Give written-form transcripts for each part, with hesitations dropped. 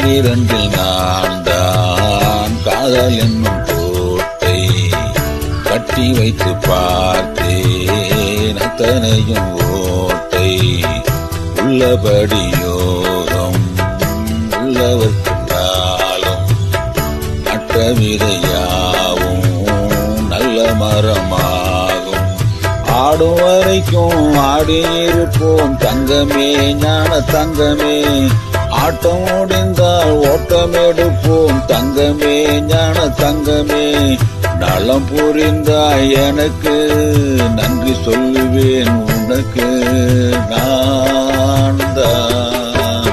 கண்ணிரண்டில் நான் தான் காதல் என்னும் கோட்டை கட்டி வைத்து பார்த்தேன் அத்தனையும் ஓட்டை உள்ளபடி யோகம் உள்ளவர்க்கு நாளும் நட்ட விதையாவும் நல்ல மரமாகும் ஆடும் வரைக்கும் ஆடியிருப்போம் தங்கமே ஞான தங்கமே ஆட்டம் முடிந்தால் ஓட்டம் எடுப்போம் தங்கமே ஞான தங்கமே நலம் புரிந்தாய் எனக்கு நன்றி சொல்லுவேன் உனக்கு நான் தான்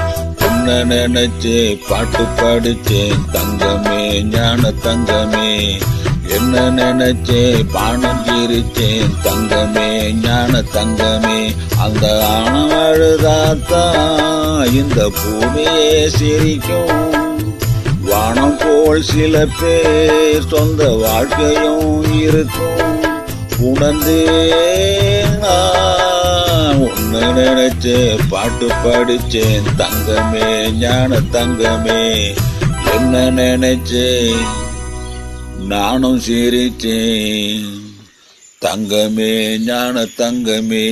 உன்னை நினைச்சே பாட்டு படிச்சேன் தங்கமே ஞான தங்கமே என்ன நினைச்சே பானம் சிரிச்சேன் தங்கமே ஞான தங்கமே அந்த ஆணம் அழுதாத்தான் இந்த பூமியே சிரிக்கும் வானம் போல் சில பேர் சொந்த வாழ்க்கையும் இருக்கும் உணர்ந்தேன் உன்னை நினைச்சே பாட்டு படிச்சேன் தங்கமே ஞான தங்கமே என்ன நினைச்சே நானும் சிரிச்சேன் தங்கமே ஞான தங்கமே